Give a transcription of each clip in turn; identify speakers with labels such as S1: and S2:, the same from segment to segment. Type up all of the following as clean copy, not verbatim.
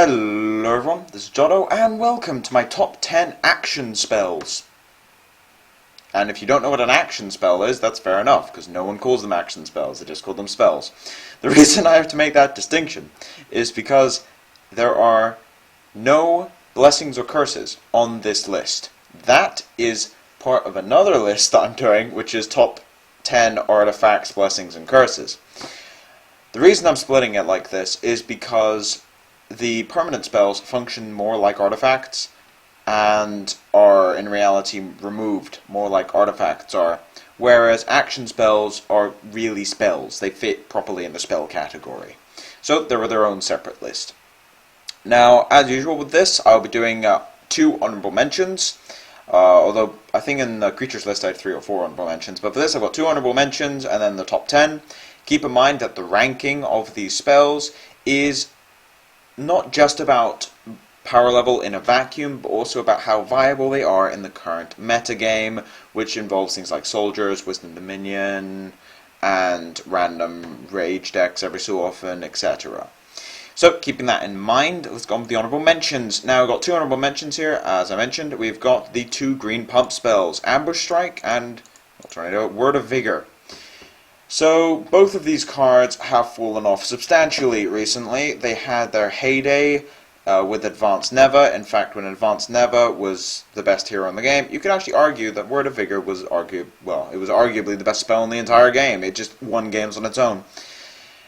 S1: Hello everyone, this is Jotto, and welcome to my top 10 action spells. And if you don't know what an action spell is, that's fair enough, because no one calls them action spells, they just call them spells. The reason I have to make that distinction is because there are no blessings or curses on this list. That is part of another list that I'm doing, which is top 10 artifacts, blessings, and curses. The reason I'm splitting it like this is because the permanent spells function more like artifacts and are in reality removed more like artifacts are, whereas action spells are really spells. They fit properly in the spell category. So they're their own separate list. Now, as usual with this, I'll be doing 2 honorable mentions, although I think in the creatures list I had 3 or 4 honorable mentions, but for this I've got 2 honorable mentions and then the top 10. Keep in mind that the ranking of these spells is not just about power level in a vacuum, but also about how viable they are in the current metagame, which involves things like soldiers, wisdom dominion, and random rage decks every so often, etc. So, keeping that in mind, let's go on with the honorable mentions. Now, we've got 2 honorable mentions here. As I mentioned, we've got the 2 green pump spells, Ambush Strike and Word of Vigor. So, both of these cards have fallen off substantially recently. They had their heyday with Advanced Neva. In fact, when Advanced Neva was the best hero in the game, you could actually argue that Word of Vigor was arguably the best spell in the entire game. It just won games on its own.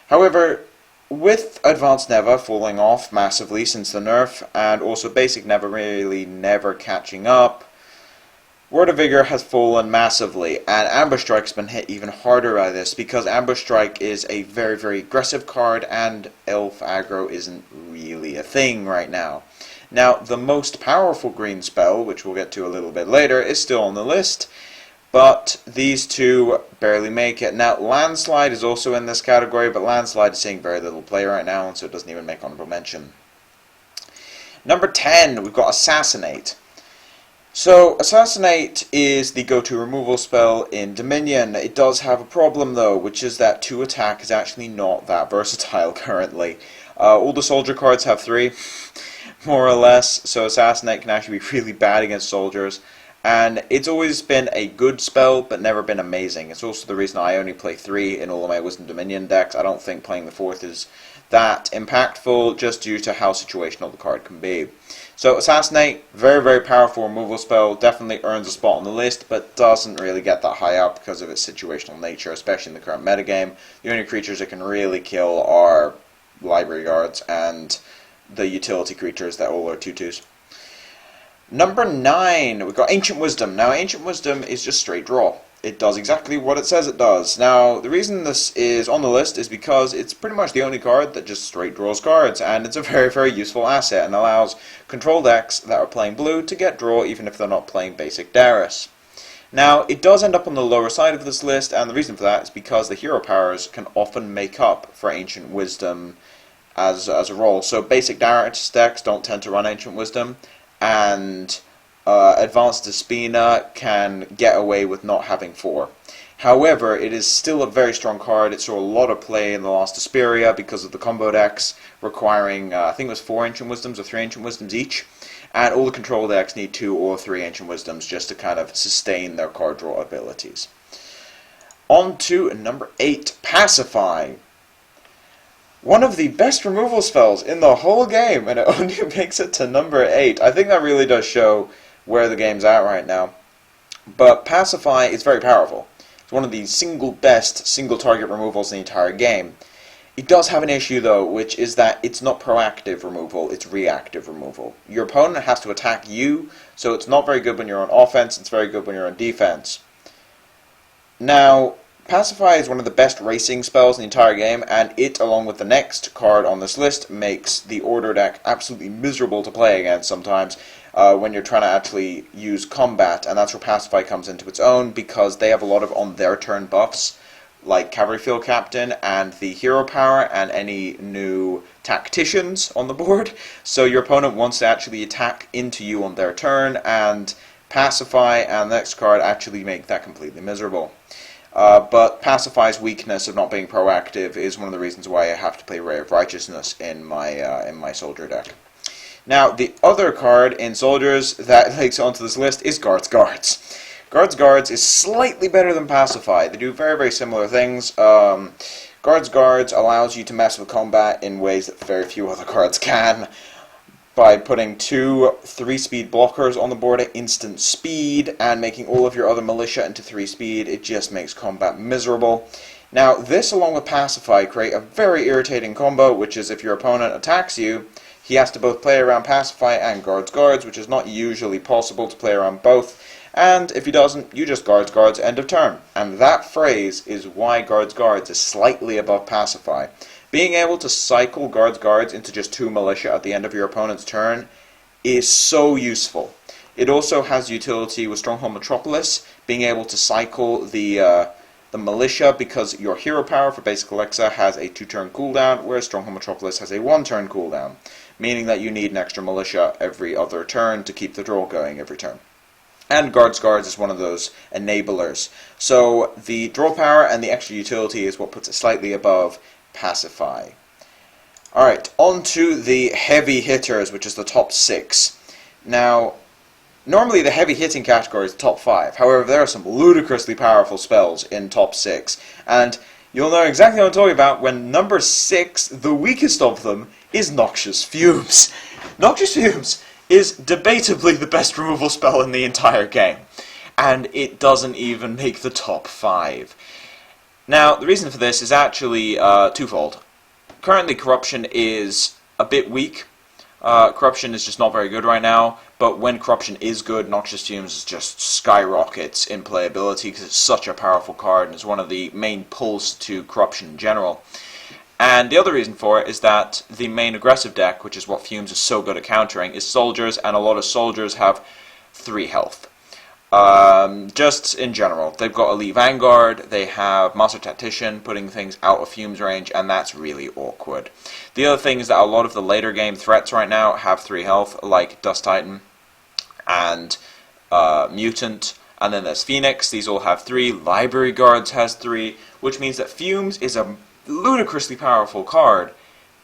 S1: However, with Advanced Neva falling off massively since the nerf, and also Basic Neva really never catching up, Word of Vigor has fallen massively, and Ambush Strike's been hit even harder by this, because Ambush Strike is a very, very aggressive card, and Elf aggro isn't really a thing right now. Now, the most powerful green spell, which we'll get to a little bit later, is still on the list, but these two barely make it. Now, Landslide is also in this category, but Landslide is seeing very little play right now, and so it doesn't even make honorable mention. Number 10, we've got Assassinate. So, Assassinate is the go-to removal spell in Dominion. It does have a problem though, which is that 2 attack is actually not that versatile currently. All the soldier cards have 3, more or less, so Assassinate can actually be really bad against soldiers. And it's always been a good spell, but never been amazing. It's also the reason I only play 3 in all of my Wisdom Dominion decks. I don't think playing the 4th is that impactful, just due to how situational the card can be. So Assassinate, very, very powerful removal spell, definitely earns a spot on the list, but doesn't really get that high up because of its situational nature, especially in the current metagame. The only creatures it can really kill are library guards and the utility creatures that all are 2/2s. Number 9, we've got Ancient Wisdom. Now, Ancient Wisdom is just straight draw. It does exactly what it says it does. Now, the reason this is on the list is because it's pretty much the only card that just straight draws cards, and it's a very, very useful asset and allows control decks that are playing blue to get draw even if they're not playing basic Darius. Now, it does end up on the lower side of this list, and the reason for that is because the hero powers can often make up for Ancient Wisdom as a role. So basic Darius decks don't tend to run Ancient Wisdom, and Advanced Despina can get away with not having 4. However, it is still a very strong card. It saw a lot of play in the last Asperia because of the combo decks requiring, I think it was 4 Ancient Wisdoms or 3 Ancient Wisdoms each. And all the control decks need 2 or 3 Ancient Wisdoms just to kind of sustain their card draw abilities. On to number 8, Pacify. One of the best removal spells in the whole game, and it only makes it to number 8. I think that really does show where the game's at right now. But Pacify is very powerful. It's one of the best single target removals in the entire game. It does have an issue though, which is that it's not proactive removal, it's reactive removal. Your opponent has to attack you, so it's not very good when you're on offense, it's very good when you're on defense. Now, Pacify is one of the best racing spells in the entire game, and it, along with the next card on this list, makes the Order deck absolutely miserable to play against sometimes when you're trying to actually use combat, and that's where Pacify comes into its own, because they have a lot of on-their-turn buffs, like Cavalry Field Captain and the Hero Power and any new Tacticians on the board, so your opponent wants to actually attack into you on their turn, and Pacify and the next card actually make that completely miserable. But Pacify's weakness of not being proactive is one of the reasons why I have to play Ray of Righteousness in my soldier deck. Now, the other card in Soldiers that makes it onto this list is Guards Guards. Guards is slightly better than Pacify. They do very, very similar things. Guards allows you to mess with combat in ways that very few other cards can, by putting 2 3-speed blockers on the board at instant speed and making all of your other militia into 3-speed. It just makes combat miserable. Now, this along with Pacify create a very irritating combo, which is if your opponent attacks you, he has to both play around Pacify and Guards, which is not usually possible to play around both. And if he doesn't, you just Guards, end of turn. And that phrase is why Guards is slightly above Pacify. Being able to cycle Guards into just 2 militia at the end of your opponent's turn is so useful. It also has utility with Stronghold Metropolis, being able to cycle the militia, because your hero power for basic Alexa has a 2-turn cooldown, whereas Stronghold Metropolis has a 1-turn cooldown, meaning that you need an extra militia every other turn to keep the draw going every turn. And Guards is one of those enablers. So the draw power and the extra utility is what puts it slightly above Pacify. Alright, on to the heavy hitters, which is the top 6. Now, normally the heavy hitting category is the top 5. However, there are some ludicrously powerful spells in top 6. And you'll know exactly what I'm talking about when number 6, the weakest of them, is Noxious Fumes. Noxious Fumes is debatably the best removal spell in the entire game. And it doesn't even make the top 5. Now, the reason for this is actually twofold. Currently, Corruption is a bit weak. Corruption is just not very good right now, but when Corruption is good, Noxious Fumes just skyrockets in playability because it's such a powerful card and is one of the main pulls to Corruption in general. And the other reason for it is that the main aggressive deck, which is what Fumes is so good at countering, is Soldiers, and a lot of Soldiers have 3 health. Just in general, they've got Elite Vanguard, they have Master Tactician, putting things out of Fumes range, and that's really awkward. The other thing is that a lot of the later game threats right now have 3 health, like Dust Titan and Mutant, and then there's Phoenix. These all have 3. Library Guards has 3, which means that Fumes is a ludicrously powerful card,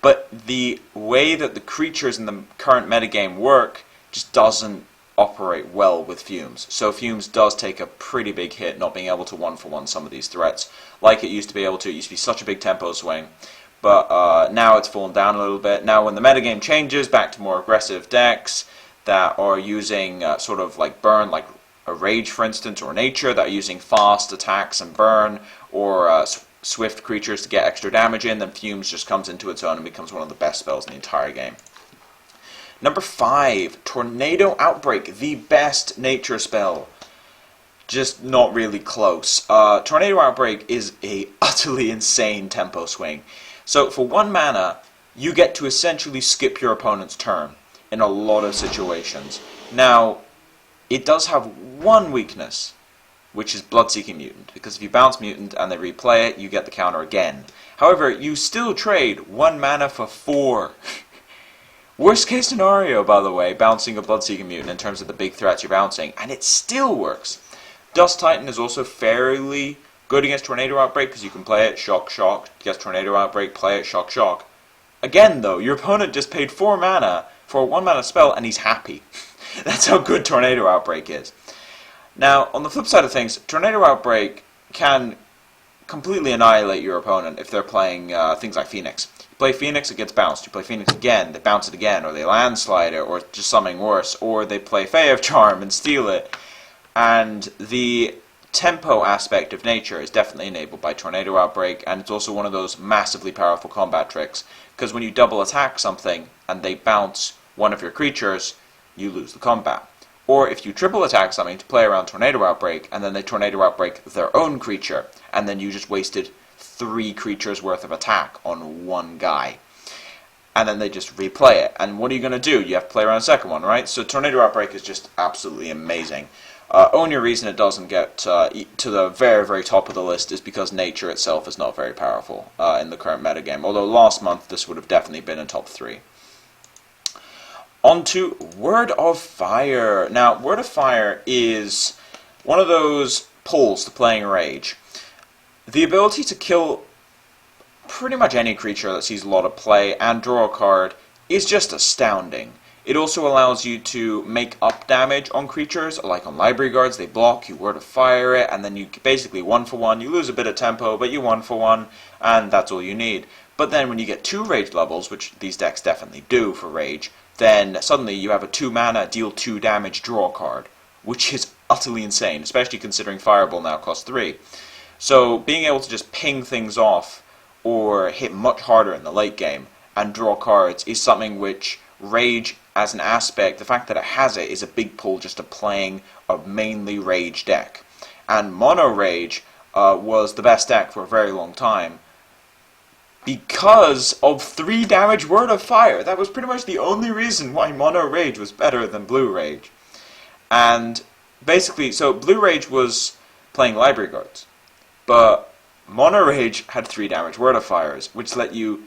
S1: but the way that the creatures in the current metagame work just doesn't operate well with Fumes. So Fumes does take a pretty big hit not being able to 1-for-1 some of these threats like it used to be able to. It used to be such a big tempo swing, but now it's fallen down a little bit. Now when the metagame changes back to more aggressive decks that are using sort of like burn, like a Rage for instance, or Nature, that are using fast attacks and burn, or swift creatures to get extra damage in, then Fumes just comes into its own and becomes one of the best spells in the entire game. Number 5, Tornado Outbreak, the best nature spell. Just not really close. Tornado Outbreak is a utterly insane tempo swing. So for 1 mana, you get to essentially skip your opponent's turn in a lot of situations. Now, it does have one weakness, which is Bloodseeking Mutant, because if you bounce Mutant and they replay it, you get the counter again. However, you still trade 1 mana for 4. Worst case scenario, by the way, bouncing a Bloodseeking Mutant in terms of the big threats you're bouncing, and it still works. Dust Titan is also fairly good against Tornado Outbreak, because you can play it, shock, against Tornado Outbreak, play it, shock. Again, though, your opponent just paid 4 mana for a 1 mana spell, and he's happy. That's how good Tornado Outbreak is. Now, on the flip side of things, Tornado Outbreak can completely annihilate your opponent if they're playing things like Phoenix. You play Phoenix, it gets bounced. You play Phoenix again, they bounce it again, or they landslide it, or just something worse, or they play Fae of Charm and steal it. And the tempo aspect of nature is definitely enabled by Tornado Outbreak, and it's also one of those massively powerful combat tricks, because when you double attack something and they bounce one of your creatures, you lose the combat. Or if you triple attack something to play around Tornado Outbreak, and then they Tornado Outbreak their own creature, and then you just wasted 3 creatures worth of attack on 1 guy. And then they just replay it. And what are you going to do? You have to play around a second one, right? So Tornado Outbreak is just absolutely amazing. Only reason it doesn't get to the very, very top of the list is because nature itself is not very powerful in the current metagame. Although last month this would have definitely been in top 3. On to Word of Fire. Now, Word of Fire is one of those pulls to playing Rage. The ability to kill pretty much any creature that sees a lot of play and draw a card is just astounding. It also allows you to make up damage on creatures, like on library guards, they block, you Word of Fire it, and then you basically 1-for-1, you lose a bit of tempo, but you 1-for-1, and that's all you need. But then when you get 2 rage levels, which these decks definitely do for rage, then suddenly you have a 2 mana, deal 2 damage, draw card, which is utterly insane, especially considering Fireball now costs 3. So being able to just ping things off, or hit much harder in the late game, and draw cards is something which Rage as an aspect, the fact that it has it is a big pull just to playing a mainly Rage deck. And Mono Rage was the best deck for a very long time because of 3 damage Word of Fire. That was pretty much the only reason why Mono Rage was better than Blue Rage. And basically, so Blue Rage was playing library guards, but Mono Rage had 3 damage Word of Fires, which let you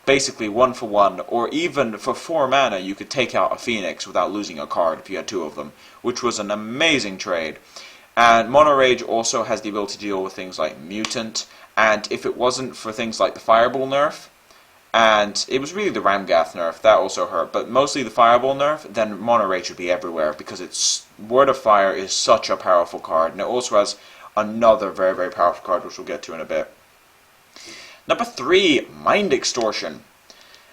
S1: basically 1-for-1, or even for 4 mana you could take out a Phoenix without losing a card if you had 2 of them, which was an amazing trade. And Mono Rage also has the ability to deal with things like Mutant, and if it wasn't for things like the Fireball nerf, and it was really the Ramgath nerf, that also hurt, but mostly the Fireball nerf, then Mono Rage would be everywhere, because its Word of Fire is such a powerful card, and it also has another very, very powerful card, which we'll get to in a bit. Number 3, Mind Extortion.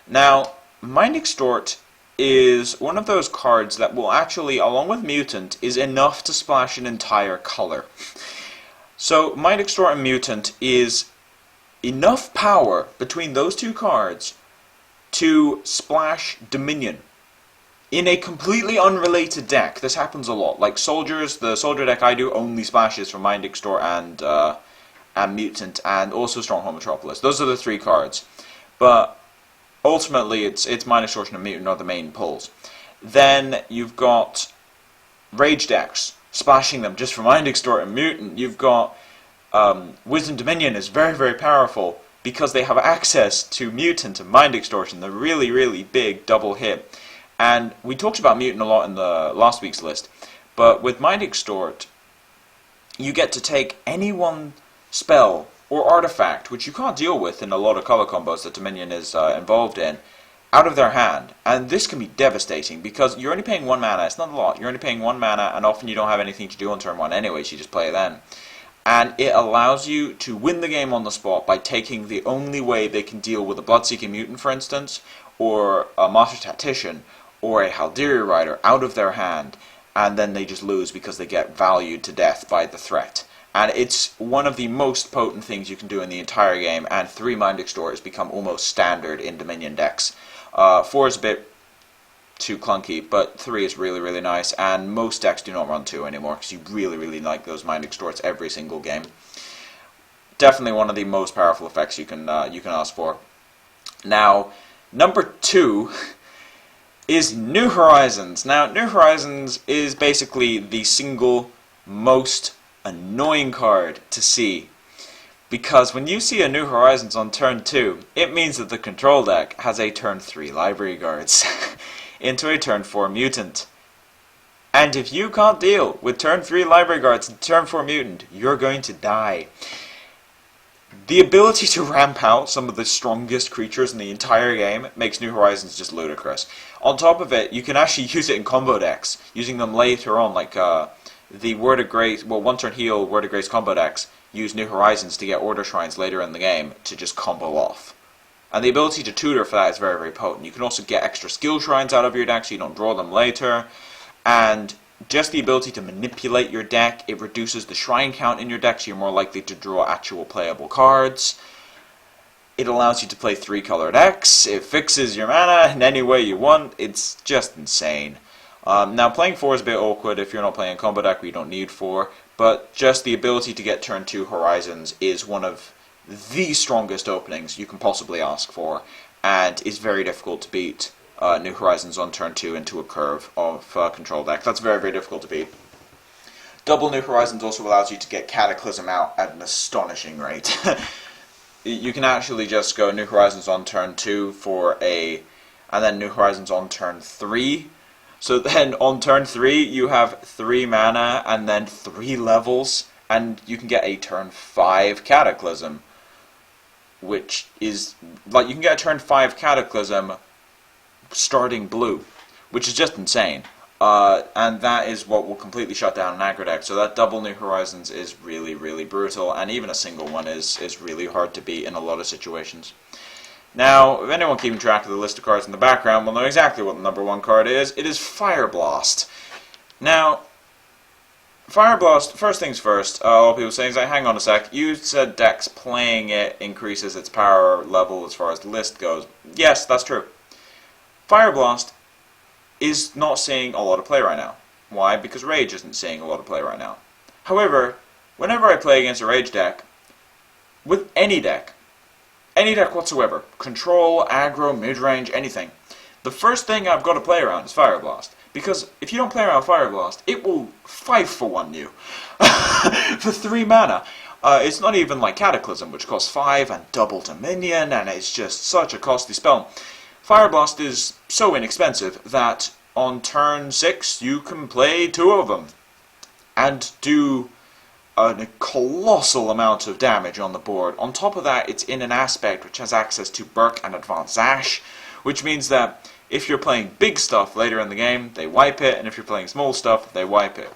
S1: Now, Mind Extort is one of those cards that will actually, along with Mutant, is enough to splash an entire color. So, Mind Extort and Mutant is enough power between those 2 cards to splash Dominion in a completely unrelated deck. This happens a lot. Like Soldiers, the Soldier deck I do only splashes from Mind Extort and Mutant, and also Stronghold Metropolis. Those are the 3 cards. But ultimately, it's Mind Extortion and Mutant are the main pulls. Then you've got Rage decks, splashing them just for Mind Extort and Mutant. You've got Wisdom Dominion is very, very powerful because they have access to Mutant and Mind Extortion. They're really, really big double hit. And we talked about Mutant a lot in the last week's list. But with Mind Extort, you get to take any one spell or artifact, which you can't deal with in a lot of color combos that Dominion is involved in, out of their hand. And this can be devastating because you're only paying 1 mana. It's not a lot. You're only paying 1 mana, and often you don't have anything to do on turn 1 anyway, so you just play it then. And it allows you to win the game on the spot by taking the only way they can deal with a Bloodseeking Mutant, for instance, or a Master Tactician, or a Haldiri Rider out of their hand, and then they just lose because they get valued to death by the threat. And it's one of the most potent things you can do in the entire game, and 3 Mind Extort has become almost standard in Dominion decks. 4 is a bit too clunky, but 3 is really, really nice, and most decks do not run 2 anymore, because you really, really like those Mind Extorts every single game. Definitely one of the most powerful effects you can ask for. Now, number 2 is New Horizons. Now, New Horizons is basically the single most annoying card to see, because when you see a New Horizons on turn 2, it means that the control deck has a turn 3 library guards into a turn 4 mutant. And if you can't deal with turn 3 library guards and turn 4 mutant, you're going to die. The ability to ramp out some of the strongest creatures in the entire game makes New Horizons just ludicrous. On top of it, you can actually use it in combo decks, using them later on, like the Word of Grace, well, 1-turn heal Word of Grace combo decks use New Horizons to get Order Shrines later in the game to just combo off. And the ability to tutor for that is very, very potent. You can also get extra skill shrines out of your deck so you don't draw them later. And just the ability to manipulate your deck, it reduces the shrine count in your deck so you're more likely to draw actual playable cards. It allows you to play 3-color decks. It fixes your mana in any way you want. It's just insane. Now, playing 4 is a bit awkward if you're not playing a combo deck where you don't need 4, but just the ability to get turn 2 Horizons is one of the strongest openings you can possibly ask for, and is very difficult to beat New Horizons on turn 2 into a curve of control deck. That's very, very difficult to beat. Double New Horizons also allows you to get Cataclysm out at an astonishing rate. You can actually just go New Horizons on turn 2 and then New Horizons on turn 3. So then on turn 3 you have 3 mana and then 3 levels, and you can get a turn 5 Cataclysm, which is, like, you can get a turn 5 Cataclysm starting blue, which is just insane. And that is what will completely shut down an aggro deck. So that double New Horizons is really, really brutal, and even a single one is really hard to beat in a lot of situations. Now, if anyone keeping track of the list of cards in the background will know exactly what the number 1 card is. It is Fire Blast. Now, Fire Blast, first things first, a lot of people saying, hang on a sec, you said decks playing it increases its power level as far as the list goes. Yes, that's true. Fire Blast is not seeing a lot of play right now. Why? Because Rage isn't seeing a lot of play right now. However, whenever I play against a Rage deck, with any deck whatsoever, control, aggro, mid-range, anything, the first thing I've got to play around is Fire Blast. Because if you don't play around Fire Blast, it will 5-for-1 you for 3 mana. It's not even like Cataclysm, which costs 5 and double Dominion, and it's just such a costly spell. Fire Blast is so inexpensive that on turn 6 you can play 2 of them and do a colossal amount of damage on the board. On top of that, it's in an aspect which has access to Burk and Advanced Ash, which means that if you're playing big stuff later in the game, they wipe it, and if you're playing small stuff, they wipe it.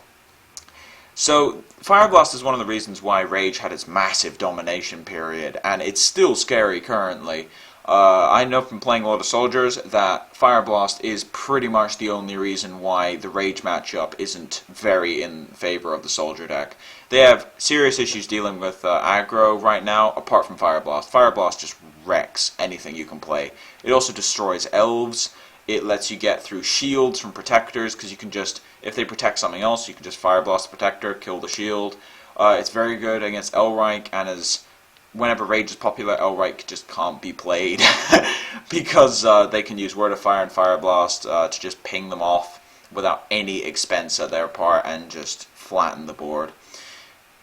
S1: So, Fire Blast is one of the reasons why Rage had its massive domination period, and it's still scary currently. I know from playing a lot of Soldiers that Fire Blast is pretty much the only reason why the Rage matchup isn't very in favor of the Soldier deck. They have serious issues dealing with aggro right now, apart from Fire Blast. Fire Blast just wrecks anything you can play. It also destroys Elves. It lets you get through shields from Protectors, because you can just, if they protect something else, you can just Fire Blast the Protector, kill the shield. It's very good against Elrike, and as whenever Rage is popular, Elrike just can't be played because they can use Word of Fire and Fire Blast to just ping them off without any expense at their part and just flatten the board.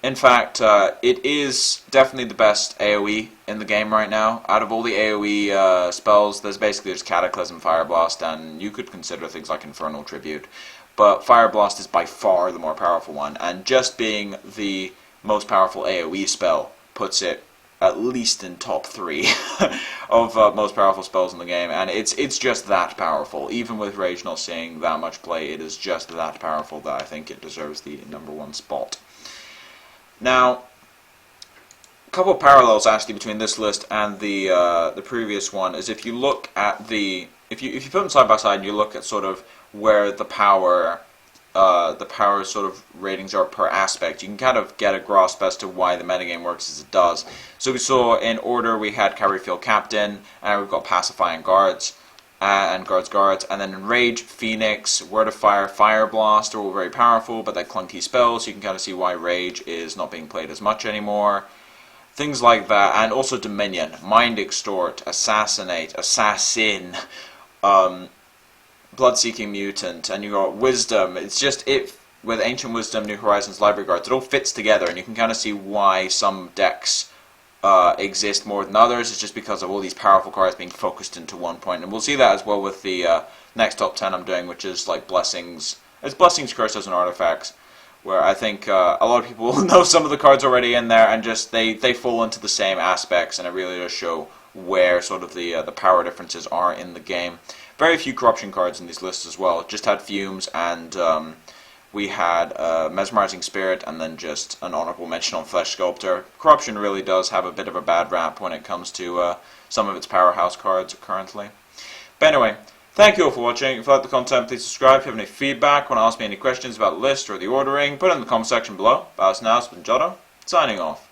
S1: In fact, it is definitely the best AoE in the game right now. Out of all the AoE spells, there's basically just Cataclysm, Fire Blast, and you could consider things like Infernal Tribute. But Fire Blast is by far the more powerful one, and just being the most powerful AoE spell puts it at least in top 3 of most powerful spells in the game, and it's just that powerful. Even with Rage not seeing that much play, it is just that powerful that I think it deserves the number 1 spot. Now, a couple of parallels actually between this list and the previous one is if you look at if you put them side by side and you look at sort of where the power sort of ratings are per aspect, you can kind of get a grasp as to why the metagame works as it does. So we saw in order we had Carry Field Captain, and we've got Pacifying Guards, and Guards, and then in Rage, Phoenix, Word of Fire, Fire Blast are all very powerful, but they're clunky spells, so you can kind of see why Rage is not being played as much anymore. Things like that, and also Dominion, Mind Extort, Assassinate, Assassin, Blood-Seeking Mutant, and you got Wisdom. It's just, with Ancient Wisdom, New Horizons, Library Guards, it all fits together, and you can kind of see why some decks exist more than others. It's just because of all these powerful cards being focused into one point, and we'll see that as well with the next top 10 I'm doing, which is like Blessings. It's Blessings, Curses, and Artifacts, where I think a lot of people know some of the cards already in there, and just they fall into the same aspects, and it really does show where sort of the power differences are in the game. Very few corruption cards in these lists as well. Just had Fumes, and we had Mesmerizing Spirit, and then just an honorable mention on Flesh Sculptor. Corruption really does have a bit of a bad rap when it comes to some of its powerhouse cards currently. But anyway, thank you all for watching. If you like the content, please subscribe. If you have any feedback, want to ask me any questions about the list or the ordering, put it in the comment section below. But as now, it's been Jotto, signing off.